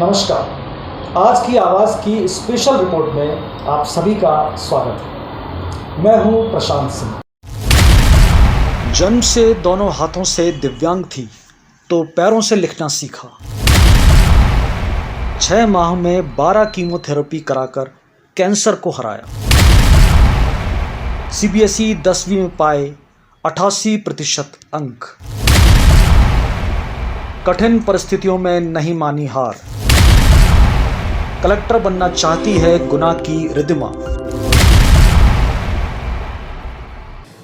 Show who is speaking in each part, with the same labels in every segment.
Speaker 1: नमस्कार। आज की आवाज़ की स्पेशल रिपोर्ट में आप सभी का स्वागत है। मैं हूं प्रशांत सिंह। जन्म से दोनों हाथों से दिव्यांग थी तो पैरों से लिखना सीखा। 6 माह में 12 कीमोथेरेपी कराकर कैंसर को हराया। सीबीएसई 10वीं में पाए 88% अंक। कठिन परिस्थितियों में नहीं मानी हार। कलेक्टर बनना चाहती है गुना की रिद्धिमा।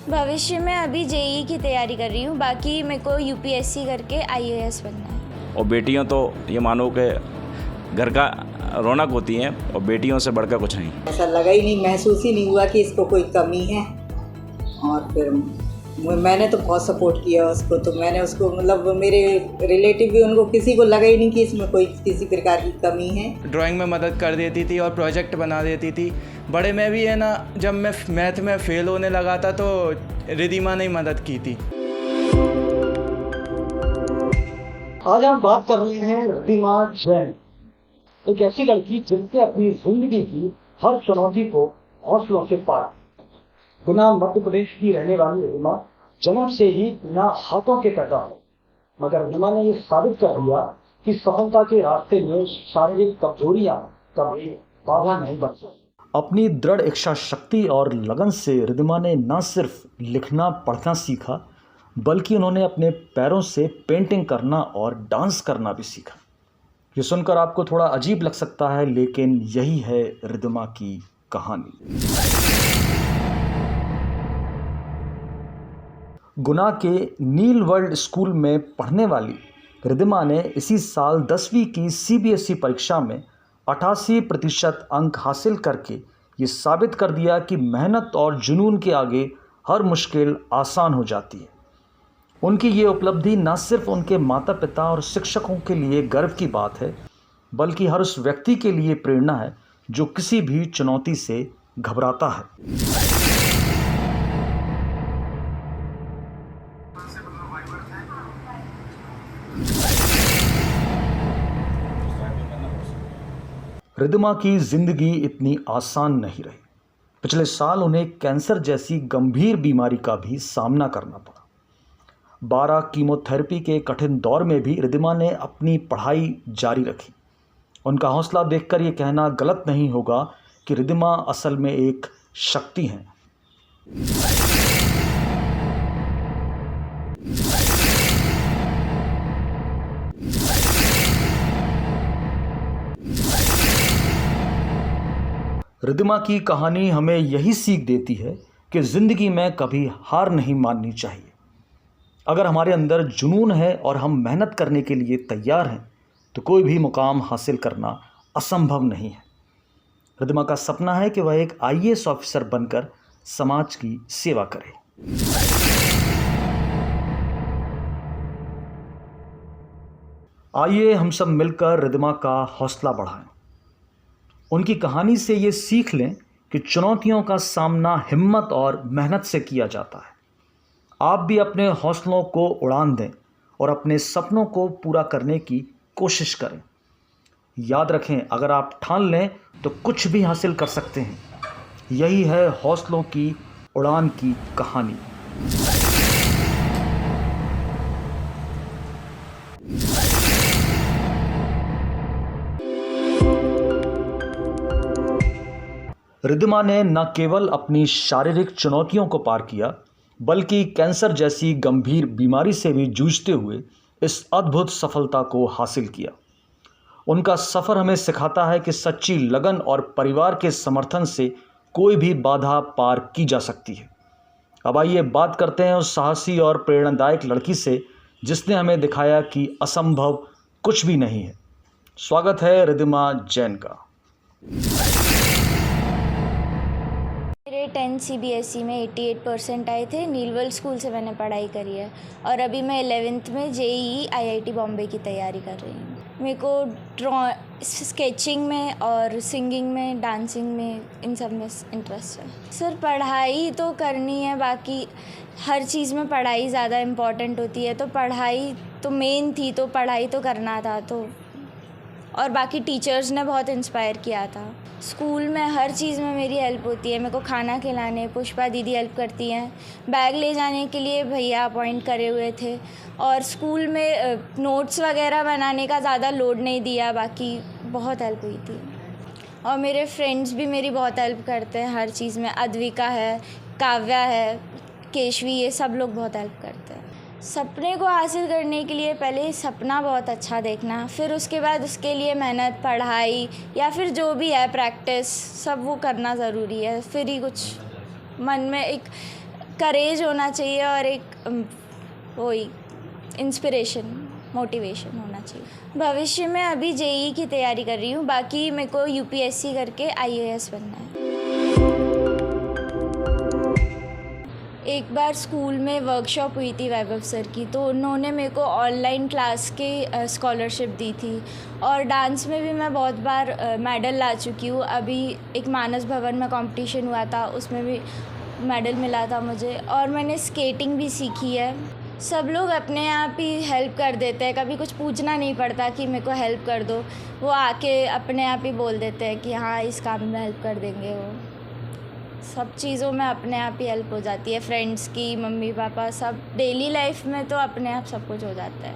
Speaker 2: भविष्य में अभी जेईई की तैयारी कर रही हूँ, बाकी मेरे को यूपीएससी करके आईएएस बनना है।
Speaker 3: और बेटियां तो ये मानो कि घर का रौनक होती हैं और बेटियों से बढ़कर कुछ नहीं।
Speaker 4: ऐसा लगा ही नहीं, महसूस ही नहीं हुआ कि इसको कोई कमी है। और फिर मैंने तो बहुत सपोर्ट किया उसको, तो मैंने उसको मतलब मेरे रिलेटिव भी उनको किसी को लगा ही नहीं कि इसमें कोई किसी प्रकार की कमी है।
Speaker 5: ड्राइंग में मदद कर देती थी और प्रोजेक्ट बना देती थी। बड़े में भी है ना, जब मैं मैथ में फेल होने लगा था तो रिद्धिमा ने मदद की थी।
Speaker 1: आज हम बात कर रहे हैं रिद्धिमा जैन, एक ऐसी लड़की जिसने अपनी जिंदगी की हर चुनौती को हौसलों से पारा। गुना मध्य प्रदेश की रहने वाली रिद्धिमा जन्म से ही बिना हाथों के पैदा हुई, मगर रिद्धिमा ने ये साबित कर दिया कि सफलता के रास्ते में शारीरिक कमजोरियां कभी बाधा नहीं बन सकती। अपनी दृढ़ इच्छा शक्ति और लगन से रिद्धिमा ने न सिर्फ लिखना पढ़ना सीखा, बल्कि उन्होंने अपने पैरों से पेंटिंग करना और डांस करना भी सीखा। ये सुनकर आपको थोड़ा अजीब लग सकता है, लेकिन यही है रिद्धिमा की कहानी। गुना के नील वर्ल्ड स्कूल में पढ़ने वाली रिद्धिमा ने इसी साल 10वीं की सीबीएसई परीक्षा में 88% अंक हासिल करके ये साबित कर दिया कि मेहनत और जुनून के आगे हर मुश्किल आसान हो जाती है। उनकी ये उपलब्धि न सिर्फ उनके माता पिता और शिक्षकों के लिए गर्व की बात है, बल्कि हर उस व्यक्ति के लिए प्रेरणा है जो किसी भी चुनौती से घबराता है। रिद्धिमा की जिंदगी इतनी आसान नहीं रही। पिछले साल उन्हें कैंसर जैसी गंभीर बीमारी का भी सामना करना पड़ा। 12 कीमोथेरेपी के कठिन दौर में भी रिद्धिमा ने अपनी पढ़ाई जारी रखी। उनका हौसला देखकर ये कहना गलत नहीं होगा कि रिद्धिमा असल में एक शक्ति हैं। रिद्धिमा की कहानी हमें यही सीख देती है कि ज़िंदगी में कभी हार नहीं माननी चाहिए। अगर हमारे अंदर जुनून है और हम मेहनत करने के लिए तैयार हैं तो कोई भी मुकाम हासिल करना असंभव नहीं है। रिद्धिमा का सपना है कि वह एक आईएएस ऑफिसर बनकर समाज की सेवा करे। आइए हम सब मिलकर रिद्धिमा का हौसला बढ़ाएं। उनकी कहानी से ये सीख लें कि चुनौतियों का सामना हिम्मत और मेहनत से किया जाता है। आप भी अपने हौसलों को उड़ान दें और अपने सपनों को पूरा करने की कोशिश करें। याद रखें, अगर आप ठान लें तो कुछ भी हासिल कर सकते हैं। यही है हौसलों की उड़ान की कहानी। रिद्धिमा ने न केवल अपनी शारीरिक चुनौतियों को पार किया, बल्कि कैंसर जैसी गंभीर बीमारी से भी जूझते हुए इस अद्भुत सफलता को हासिल किया। उनका सफ़र हमें सिखाता है कि सच्ची लगन और परिवार के समर्थन से कोई भी बाधा पार की जा सकती है। अब आइए बात करते हैं उस साहसी और प्रेरणादायक लड़की से जिसने हमें दिखाया कि असंभव कुछ भी नहीं है। स्वागत है रिद्धिमा जैन का।
Speaker 2: मेरे 10 सीबीएसई में 88% आए थे। नील वर्ल्ड स्कूल से मैंने पढ़ाई करी है और अभी मैं 11th में जेईई आईआईटी बॉम्बे की तैयारी कर रही हूँ। मेरे को स्केचिंग में और सिंगिंग में, डांसिंग में, इन सब में इंटरेस्ट है। सर पढ़ाई तो करनी है, बाकी हर चीज़ में पढ़ाई ज़्यादा इम्पॉर्टेंट होती है, तो पढ़ाई तो मेन थी, तो पढ़ाई तो करना था। तो और बाकी टीचर्स ने बहुत इंस्पायर किया था। स्कूल में हर चीज़ में मेरी हेल्प होती है। मेरे को खाना खिलाने पुष्पा दीदी हेल्प करती हैं, बैग ले जाने के लिए भैया अपॉइंट करे हुए थे, और स्कूल में नोट्स वगैरह बनाने का ज़्यादा लोड नहीं दिया, बाकी बहुत हेल्प हुई थी। और मेरे फ्रेंड्स भी मेरी बहुत हेल्प करते हैं हर चीज़ में। अद्विका है, काव्या है, केशवी, ये सब लोग बहुत हेल्प करते हैं। सपने को हासिल करने के लिए पहले सपना बहुत अच्छा देखना, फिर उसके बाद उसके लिए मेहनत, पढ़ाई या फिर जो भी है प्रैक्टिस, सब वो करना ज़रूरी है। फिर ही कुछ मन में एक करेज होना चाहिए और एक वही इंस्पिरेशन, मोटिवेशन होना चाहिए। भविष्य में अभी जेईई की तैयारी कर रही हूँ, बाकी मेरे को यूपीएससी करके आईएएस बनना है। एक बार स्कूल में वर्कशॉप हुई थी वैभव सर की, तो उन्होंने मेरे को ऑनलाइन क्लास के स्कॉलरशिप दी थी, और डांस में भी मैं बहुत बार मेडल ला चुकी हूँ। अभी एक मानस भवन में कंपटीशन हुआ था, उसमें भी मेडल मिला था मुझे, और मैंने स्केटिंग भी सीखी है। सब लोग अपने आप ही हेल्प कर देते हैं, कभी कुछ पूछना नहीं पड़ता कि मेरे को हेल्प कर दो, वो आके अपने आप ही बोल देते हैं कि हाँ इस काम में हेल्प कर देंगे। वो सब चीज़ों में अपने आप ही हेल्प हो जाती है, फ्रेंड्स की, मम्मी पापा, सब डेली लाइफ में तो अपने आप सब कुछ हो जाता है।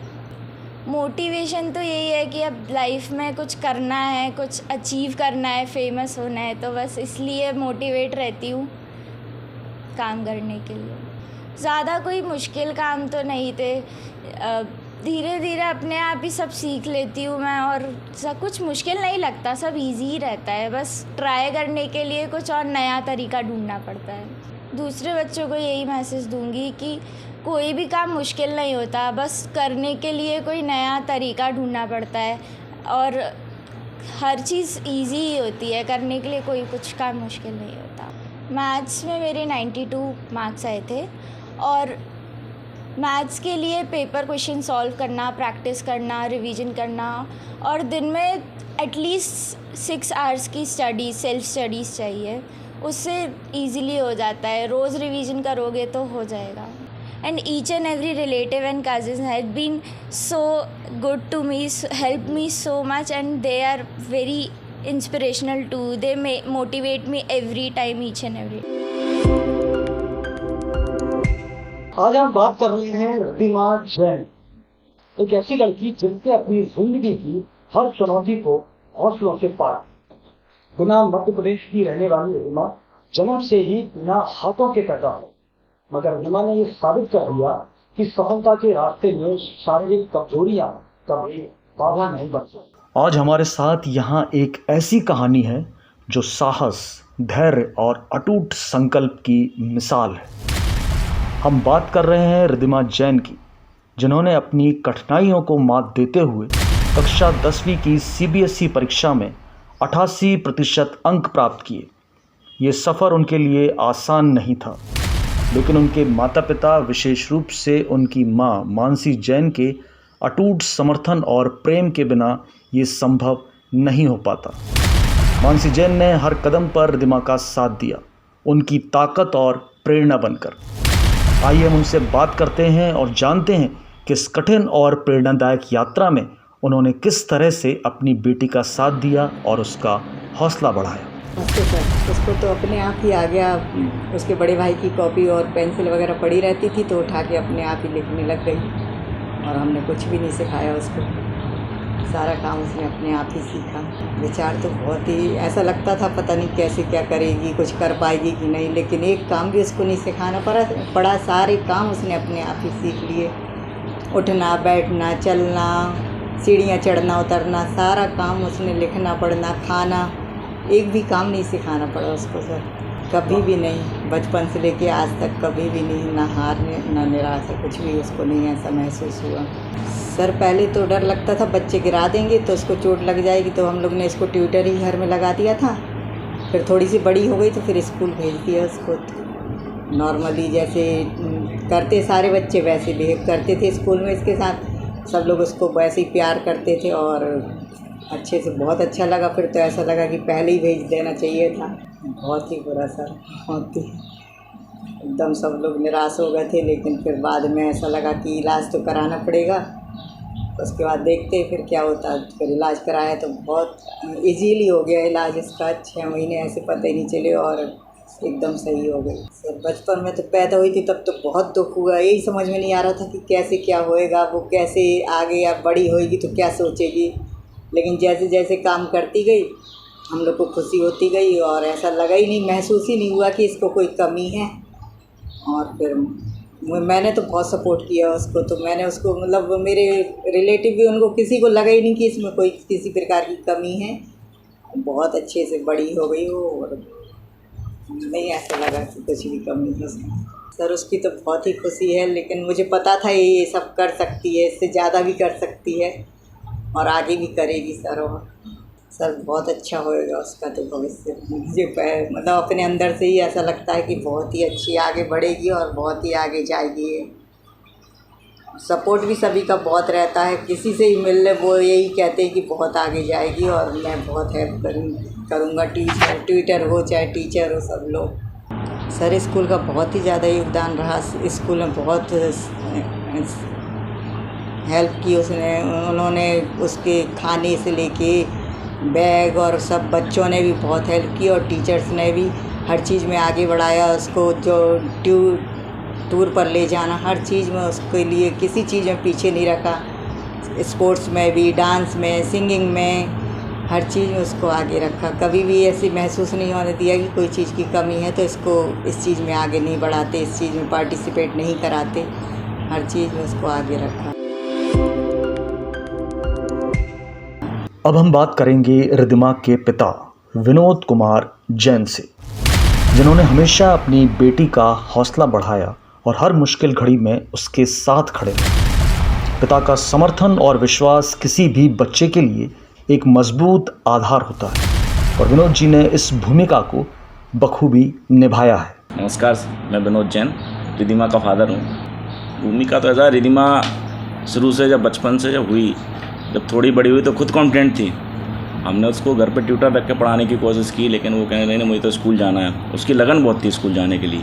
Speaker 2: मोटिवेशन तो यही है कि अब लाइफ में कुछ करना है, कुछ अचीव करना है, फेमस होना है, तो बस इसलिए मोटिवेट रहती हूँ काम करने के लिए। ज़्यादा कोई मुश्किल काम तो नहीं थे, धीरे धीरे अपने आप ही सब सीख लेती हूँ मैं, और सब कुछ मुश्किल नहीं लगता, सब इजी ही रहता है। बस ट्राई करने के लिए कुछ और नया तरीका ढूंढना पड़ता है। दूसरे बच्चों को यही मैसेज दूंगी कि कोई भी काम मुश्किल नहीं होता, बस करने के लिए कोई नया तरीका ढूंढना पड़ता है, और हर चीज़ इजी ही होती है, करने के लिए कोई कुछ काम मुश्किल नहीं होता। मैथ्स में मेरे 92 मार्क्स आए थे, और मैथ्स के लिए पेपर क्वेश्चन सॉल्व करना, प्रैक्टिस करना, रिवीजन करना, और दिन में एटलीस्ट 6 आवर्स की स्टडी, सेल्फ स्टडीज़ चाहिए, उससे इजीली हो जाता है। रोज़ रिवीजन करोगे तो हो जाएगा। And each and every relative and cousin had been so good to me, help me so much, and they are very inspirational to. They motivate me every time, each and every.
Speaker 1: आज हम बात कर रहे हैं रिद्धिमा जैन, एक ऐसी लड़की जिसने अपनी जिंदगी की हर चुनौती को हौसलों से पारा। गुना मध्य प्रदेश की रहने वाली रिद्धिमा जन्म से ही बिना हाथों के पैदा हुई, मगर रिद्धिमा ने ये साबित कर दिया कि सफलता के रास्ते में शारीरिक कमजोरियां कभी बाधा नहीं बन सकती।
Speaker 6: आज हमारे साथ यहाँ एक ऐसी कहानी है जो साहस, धैर्य और अटूट संकल्प की मिसाल है। हम बात कर रहे हैं रिद्धिमा जैन की, जिन्होंने अपनी कठिनाइयों को मात देते हुए कक्षा 10वीं की सीबीएसई परीक्षा में 88% अंक प्राप्त किए। ये सफ़र उनके लिए आसान नहीं था, लेकिन उनके माता पिता, विशेष रूप से उनकी मां मानसी जैन के अटूट समर्थन और प्रेम के बिना ये संभव नहीं हो पाता। मानसी जैन ने हर कदम पर रिद्धिमा का साथ दिया, उनकी ताकत और प्रेरणा बनकर। आइए हम उनसे बात करते हैं और जानते हैं कि इस कठिन और प्रेरणादायक यात्रा में उन्होंने किस तरह से अपनी बेटी का साथ दिया और उसका हौसला बढ़ाया।
Speaker 4: नमस्ते सर। उसको तो अपने आप ही आ गया, उसके बड़े भाई की कॉपी और पेंसिल वगैरह पड़ी रहती थी तो उठा के अपने आप ही लिखने लग गई, और हमने कुछ भी नहीं सिखाया उसको, सारा काम उसने अपने आप ही सीखा। विचार तो बहुत ही ऐसा लगता था पता नहीं कैसे क्या करेगी, कुछ कर पाएगी कि नहीं, लेकिन एक काम भी उसको नहीं सिखाना पड़ा। सारे काम उसने अपने आप ही सीख लिए। उठना, बैठना, चलना, सीढ़ियाँ चढ़ना उतरना, सारा काम उसने, लिखना पढ़ना, खाना, एक भी काम नहीं सिखाना पड़ा उसको सर, कभी भी नहीं। बचपन से लेके आज तक कभी भी नहीं, ना हारने ना निराशा, कुछ भी उसको नहीं ऐसा महसूस हुआ। सर पहले तो डर लगता था बच्चे गिरा देंगे तो उसको चोट लग जाएगी, तो हम लोग ने इसको ट्यूटर ही घर में लगा दिया था। फिर थोड़ी सी बड़ी हो गई तो फिर स्कूल भेज दिया उसको। नॉर्मली जैसे करते सारे बच्चे वैसे बिहेव करते थे स्कूल में, इसके साथ सब लोग उसको वैसे ही प्यार करते थे और अच्छे से, बहुत अच्छा लगा। फिर तो ऐसा लगा कि पहले ही भेज देना चाहिए था। बहुत ही बुरा सर, बहुत ही एकदम सब लोग निराश हो गए थे, लेकिन फिर बाद में ऐसा लगा कि इलाज तो कराना पड़ेगा, उसके बाद देखते हैं फिर क्या होता है। फिर इलाज कराया तो बहुत इजीली हो गया इलाज इसका, 6 महीने ऐसे पता ही नहीं चले और एकदम सही हो गई। सर बचपन में तो पैदा हुई थी तब तो बहुत दुख हुआ, यही समझ में नहीं आ रहा था कि कैसे क्या होएगा, वो कैसे आगे अब बड़ी होएगी तो क्या सोचेगी। लेकिन जैसे जैसे काम करती गई हम लोग को खुशी होती गई और ऐसा लगा ही नहीं, महसूस ही नहीं हुआ कि इसको कोई कमी है। और फिर मैंने तो बहुत सपोर्ट किया उसको, तो मैंने उसको मतलब मेरे रिलेटिव भी उनको किसी को लगा ही नहीं कि इसमें कोई किसी प्रकार की कमी है। बहुत अच्छे से बड़ी हो गई वो और नहीं ऐसा लगा कि कुछ भी कमी है उसमें। सर उसकी तो बहुत ही खुशी है, लेकिन मुझे पता था ये सब कर सकती है, इससे ज़्यादा भी कर सकती है और आगे भी करेगी सर। और सर बहुत अच्छा होएगा उसका तो भविष्य, मुझे मतलब अपने अंदर से ही ऐसा लगता है कि बहुत ही अच्छी आगे बढ़ेगी और बहुत ही आगे जाएगी। सपोर्ट भी सभी का बहुत रहता है, किसी से ही मिल ले वो यही कहते हैं कि बहुत आगे जाएगी और मैं बहुत हेल्प करूँगा, ट्विटर हो चाहे टीचर हो सब लोग। सर स्कूल का बहुत ही ज़्यादा योगदान रहा, स्कूल में बहुत हेल्प की उन्होंने उसके खाने से लेके बैग और सब बच्चों ने भी बहुत हेल्प की और टीचर्स ने भी हर चीज़ में आगे बढ़ाया उसको। जो टूर पर ले जाना, हर चीज़ में उसके लिए किसी चीज़ में पीछे नहीं रखा, स्पोर्ट्स में भी, डांस में, सिंगिंग में, हर चीज़ में उसको आगे रखा। कभी भी ऐसी महसूस नहीं होने दिया कि कोई चीज़ की कमी है तो इसको इस चीज़ में आगे नहीं बढ़ाते, इस चीज़ में पार्टिसिपेट नहीं कराते, हर चीज़ में उसको आगे रखा।
Speaker 6: अब हम बात करेंगे रिद्धिमा के पिता विनोद कुमार जैन से, जिन्होंने हमेशा अपनी बेटी का हौसला बढ़ाया और हर मुश्किल घड़ी में उसके साथ खड़े रहे। पिता का समर्थन और विश्वास किसी भी बच्चे के लिए एक मजबूत आधार होता है और विनोद जी ने इस भूमिका को बखूबी निभाया है।
Speaker 3: नमस्कार, मैं विनोद जैन, रिद्धिमा का फादर हूँ। भूमिका तो ऐसा, रिद्धिमा शुरू से जब बचपन से जब हुई, जब थोड़ी बड़ी हुई तो खुद कॉन्फिडेंट थी। हमने उसको घर पे ट्यूटर रख के पढ़ाने की कोशिश की, लेकिन वो कहने लगे मुझे तो स्कूल जाना है। उसकी लगन बहुत थी स्कूल जाने के लिए,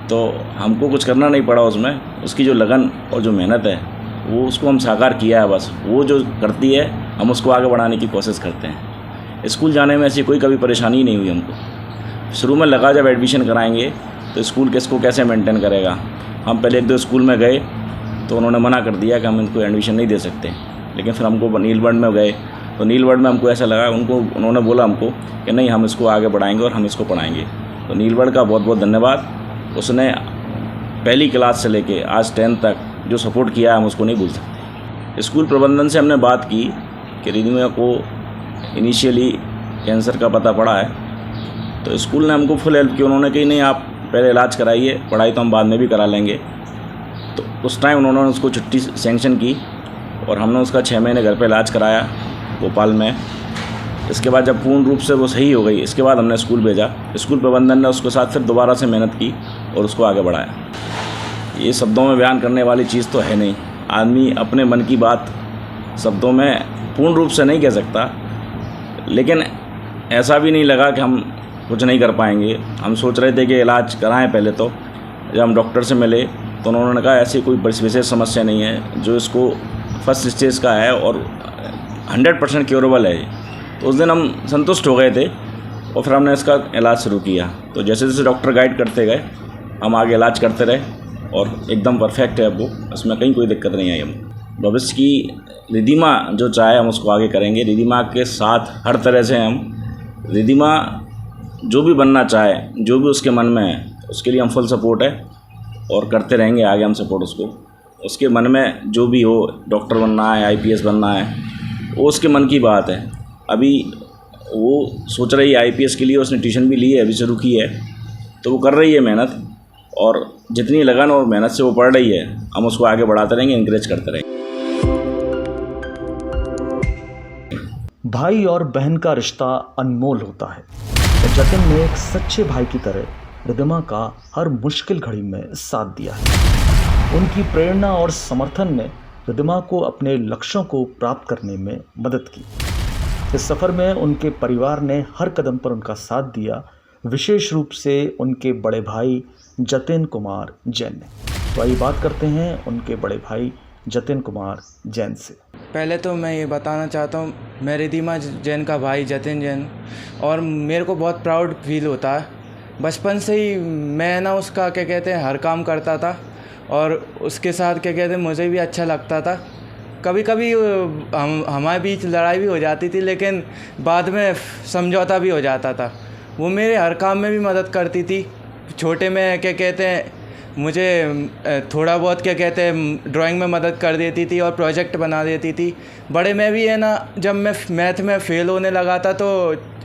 Speaker 3: तो हमको कुछ करना नहीं पड़ा उसमें। उसकी जो लगन और जो मेहनत है वो उसको हम साकार किया है। बस वो जो करती है हम उसको आगे बढ़ाने की कोशिश करते हैं। स्कूल जाने में ऐसी कोई कभी परेशानी नहीं हुई हमको। शुरू में लगा जब एडमिशन कराएंगे तो स्कूल किसको कैसे मेंटेन करेगा। हम पहले 1-2 स्कूल में गए तो उन्होंने मना कर दिया कि हम इनको एडमिशन नहीं दे सकते, लेकिन फिर हमको नीलबर्ड में गए तो नीलबर्ड में हमको ऐसा लगा, उन्होंने बोला हमको कि नहीं हम इसको आगे बढ़ाएंगे और हम इसको पढ़ाएंगे। तो नीलबर्ड का बहुत बहुत धन्यवाद। उसने पहली क्लास से लेके आज 10th तक जो सपोर्ट किया है हम उसको नहीं भूल सकते। स्कूल प्रबंधन से हमने बात की कि रिद्धिमा को इनिशियली कैंसर का पता पड़ा है, तो स्कूल ने हमको फुल हेल्प की। उन्होंने कही नहीं आप पहले इलाज कराइए, पढ़ाई तो हम बाद में भी करा लेंगे। तो उस टाइम उन्होंने उसको छुट्टी सैंक्शन की और हमने उसका 6 महीने घर पे इलाज कराया भोपाल में। इसके बाद जब पूर्ण रूप से वो सही हो गई, इसके बाद हमने स्कूल भेजा। स्कूल प्रबंधन ने उसके साथ फिर दोबारा से मेहनत की और उसको आगे बढ़ाया। ये शब्दों में बयान करने वाली चीज़ तो है नहीं। आदमी अपने मन की बात शब्दों में पूर्ण रूप से नहीं कह सकता, लेकिन ऐसा भी नहीं लगा कि हम कुछ नहीं कर पाएंगे। हम सोच रहे थे कि इलाज कराएं पहले। तो जब हम डॉक्टर से मिले तो उन्होंने कहा ऐसी कोई विशेष समस्या नहीं है, जो इसको फर्स्ट स्टेज का है और 100% क्योरेबल है। तो उस दिन हम संतुष्ट हो गए थे और फिर हमने इसका इलाज शुरू किया। तो जैसे जैसे डॉक्टर गाइड करते गए हम आगे इलाज करते रहे और एकदम परफेक्ट है अब वो, उसमें कहीं कोई दिक्कत नहीं आई। हम भविष्य की रिद्धिमा जो चाहे हम उसको आगे करेंगे। रिद्धिमा के साथ हर तरह से हम, रिद्धिमा जो भी बनना चाहे, जो भी उसके मन में है, उसके लिए हम फुल सपोर्ट है और करते रहेंगे आगे हम सपोर्ट उसको। उसके मन में जो भी हो, डॉक्टर बनना है, IPS बनना है, वो उसके मन की बात है। अभी वो सोच रही है IPS के लिए, उसने ट्यूशन भी ली है, अभी शुरू की है, तो वो कर रही है मेहनत। और जितनी लगन और मेहनत से वो पढ़ रही है हम उसको आगे बढ़ाते रहेंगे, इंकरेज करते रहेंगे।
Speaker 6: भाई और बहन का रिश्ता अनमोल होता है और जतिन ने एक सच्चे भाई की तरह रिद्धिमा का हर मुश्किल घड़ी में साथ दिया है। उनकी प्रेरणा और समर्थन ने रिद्धिमा को अपने लक्ष्यों को प्राप्त करने में मदद की। इस सफ़र में उनके परिवार ने हर कदम पर उनका साथ दिया, विशेष रूप से उनके बड़े भाई जतिन कुमार जैन ने। तो आइए बात करते हैं उनके बड़े भाई जतिन कुमार जैन से।
Speaker 5: पहले तो मैं ये बताना चाहता हूँ, मैं रिद्धिमा जैन का भाई जतिन जैन, और मेरे को बहुत प्राउड फील होता है। बचपन से ही मैं ना उसका क्या कहते हैं हर काम करता था, और उसके साथ क्या कहते हैं मुझे भी अच्छा लगता था। कभी कभी हमारे बीच लड़ाई भी हो जाती थी, लेकिन बाद में समझौता भी हो जाता था। वो मेरे हर काम में भी मदद करती थी। छोटे में क्या कहते हैं मुझे थोड़ा बहुत क्या कहते हैं ड्राइंग में मदद कर देती थी और प्रोजेक्ट बना देती थी। बड़े में भी है ना, जब मैं मैथ में फ़ेल होने लगा था तो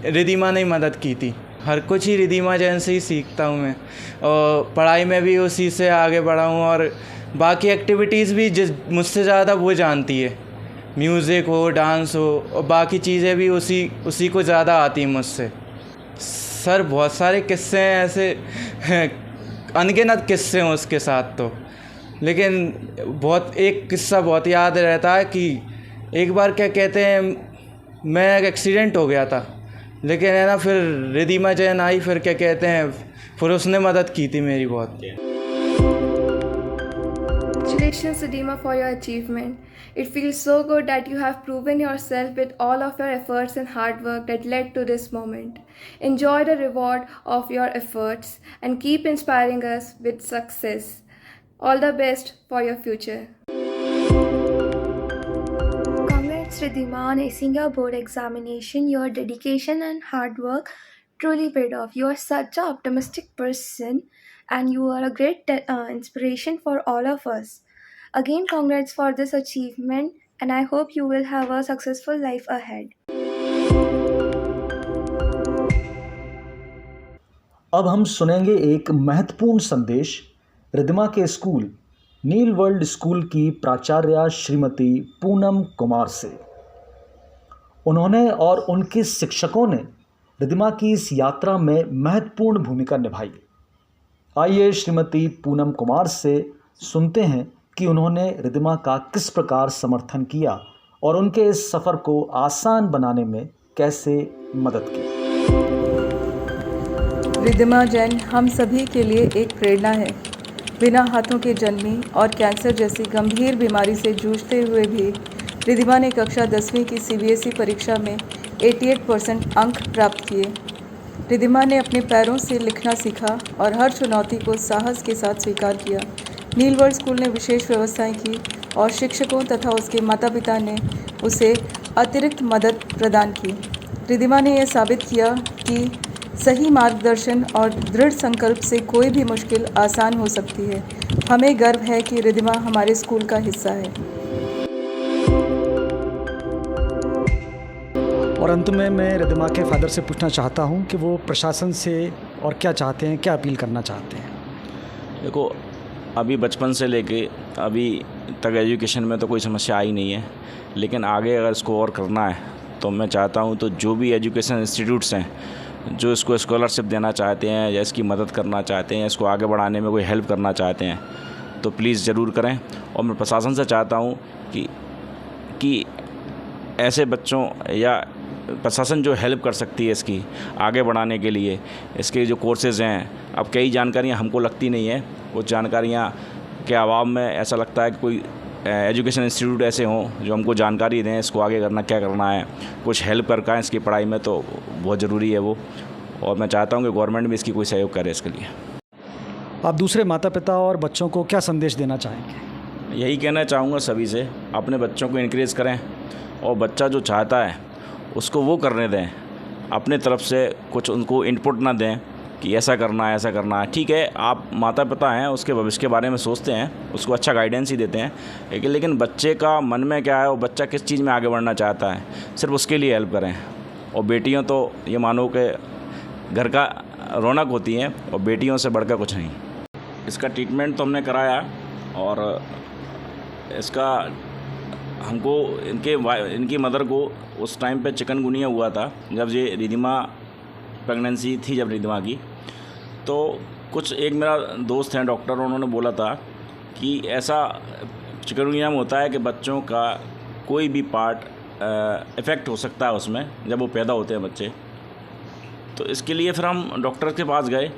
Speaker 5: रिद्धिमा ने ही मदद की थी। हर कुछ ही रिद्धिमा जैन से ही सीखता हूँ मैं, और पढ़ाई में भी उसी से आगे बढ़ा हूँ, और बाकी एक्टिविटीज़ भी मुझसे ज़्यादा वो जानती है। म्यूज़िक हो, डांस हो, और बाकी चीज़ें भी उसी को ज़्यादा आती हैं मुझसे। सर बहुत सारे किस्से हैं ऐसे अनगिनत किस्से हैं उसके साथ तो, लेकिन एक किस्सा बहुत याद रहता है कि एक बार क्या कहते हैं मैं एक एक्सीडेंट हो गया था, लेकिन है ना फिर रिद्धिमा जैन आई, फिर क्या कहते हैं फिर उसने मदद की थी मेरी बहुत।
Speaker 7: Congratulations, Redeema, for your achievement. It feels so good that you have proven yourself with all of your efforts and hard work that led to this moment. Enjoy the reward of your efforts and keep inspiring us with success. All the best for your future.
Speaker 8: Congrats, Redeema, on acing your board examination. Your dedication and hard work truly paid off. You are such an optimistic person, and you are a great inspiration for all of us. Again, congrats for this achievement, and I hope you will have a successful life ahead.
Speaker 6: अब हम सुनेंगे एक महत्वपूर्ण संदेश रिद्धिमा के school नील world school की प्राचार्य श्रीमती पूनम कुमार से। उन्होंने और उनके शिक्षकों ने रिद्धिमा की इस यात्रा में महत्वपूर्ण भूमिका निभाई। आइए श्रीमती पूनम कुमार से सुनते हैं कि उन्होंने रिद्धिमा का किस प्रकार समर्थन किया और उनके इस सफ़र को आसान बनाने में कैसे मदद की।
Speaker 9: रिद्धिमा जैन हम सभी के लिए एक प्रेरणा है। बिना हाथों के जन्मी और कैंसर जैसी गंभीर बीमारी से जूझते हुए भी रिद्धिमा ने कक्षा 10वीं की CBSE परीक्षा में 88% अंक प्राप्त किए। रिद्धिमा ने अपने पैरों से लिखना सीखा और हर चुनौती को साहस के साथ स्वीकार किया। नील वर्ल्ड स्कूल ने विशेष व्यवस्थाएं की और शिक्षकों तथा उसके माता पिता ने उसे अतिरिक्त मदद प्रदान की। रिद्धिमा ने यह साबित किया कि सही मार्गदर्शन और दृढ़ संकल्प से कोई भी मुश्किल आसान हो सकती है। हमें गर्व है कि रिद्धिमा हमारे स्कूल का हिस्सा है।
Speaker 10: और अंत में मैं रिद्धिमा के फादर से पूछना चाहता हूं कि वो प्रशासन से और क्या चाहते हैं, क्या अपील करना चाहते हैं।
Speaker 3: देखो, अभी बचपन से लेके अभी तक एजुकेशन में तो कोई समस्या आई नहीं है, लेकिन आगे अगर इसको और करना है तो मैं चाहता हूं तो जो भी एजुकेशन इंस्टीट्यूट्स हैं जो इसको स्कॉलरशिप देना चाहते हैं या इसकी मदद करना चाहते हैं या इसको आगे बढ़ाने में कोई हेल्प करना चाहते हैं तो प्लीज़ ज़रूर करें। और मैं प्रशासन से चाहता हूं कि ऐसे बच्चों या प्रशासन जो हेल्प कर सकती है इसकी आगे बढ़ाने के लिए, इसके जो कोर्सेज़ हैं, अब कई जानकारियां हमको लगती नहीं है, कुछ जानकारियां के अभाव में ऐसा लगता है कि कोई एजुकेशन इंस्टीट्यूट ऐसे हों जो हमको जानकारी दें इसको आगे करना क्या करना है, कुछ हेल्प कर पाएँ इसकी पढ़ाई में, तो बहुत ज़रूरी है वो। और मैं चाहता हूँ कि गवर्नमेंट भी इसकी कोई सहयोग करे इसके लिए।
Speaker 10: आप दूसरे माता पिता और बच्चों को क्या संदेश देना चाहेंगे?
Speaker 3: यही कहना चाहूँगा सभी से, अपने बच्चों को इनक्रेज करें और बच्चा जो चाहता है उसको वो करने दें, अपने तरफ से कुछ उनको इनपुट ना दें कि ऐसा करना है ऐसा करना है। ठीक है, आप माता पिता हैं, उसके भविष्य के बारे में सोचते हैं, उसको अच्छा गाइडेंस ही देते हैं, लेकिन बच्चे का मन में क्या है, वो बच्चा किस चीज़ में आगे बढ़ना चाहता है, सिर्फ उसके लिए हेल्प करें। और बेटियों तो ये मानो कि घर का रौनक होती हैं और बेटियों से बढ़कर कुछ नहीं। इसका ट्रीटमेंट तो हमने कराया और इसका हमको इनकी मदर को उस टाइम पे चिकनगुनिया हुआ था जब ये रिद्धिमा प्रेगनेंसी थी जब रिद्धिमा की, तो कुछ एक मेरा दोस्त हैं डॉक्टर, उन्होंने बोला था कि ऐसा चिकनगुनिया में होता है कि बच्चों का कोई भी पार्ट इफ़ेक्ट हो सकता है उसमें जब वो पैदा होते हैं बच्चे। तो इसके लिए फिर हम डॉक्टर के पास गए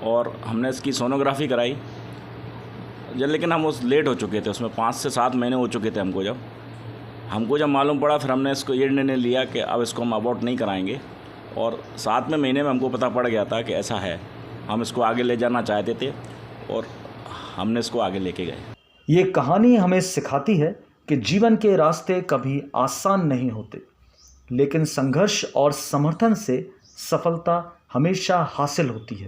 Speaker 3: और हमने इसकी सोनोग्राफी कराई, लेकिन हम लेट हो चुके थे, उसमें 5 से 7 महीने हो चुके थे हमको जब। हमको जब मालूम पड़ा फिर हमने इसको ये निर्णय लिया कि अब इसको हम अबॉर्ट नहीं कराएंगे, और 7वें महीने में हमको पता पड़ गया था कि ऐसा है। हम इसको आगे ले जाना चाहते थे और हमने इसको आगे लेके गए।
Speaker 6: ये कहानी हमें सिखाती है कि जीवन के रास्ते कभी आसान नहीं होते, लेकिन संघर्ष और समर्थन से सफलता हमेशा हासिल होती है।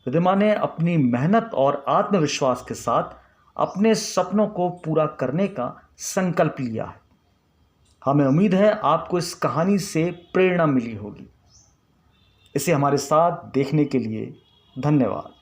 Speaker 6: रिद्धिमा ने अपनी मेहनत और आत्मविश्वास के साथ अपने सपनों को पूरा करने का संकल्प लिया है। हमें उम्मीद है आपको इस कहानी से प्रेरणा मिली होगी। इसे हमारे साथ देखने के लिए धन्यवाद।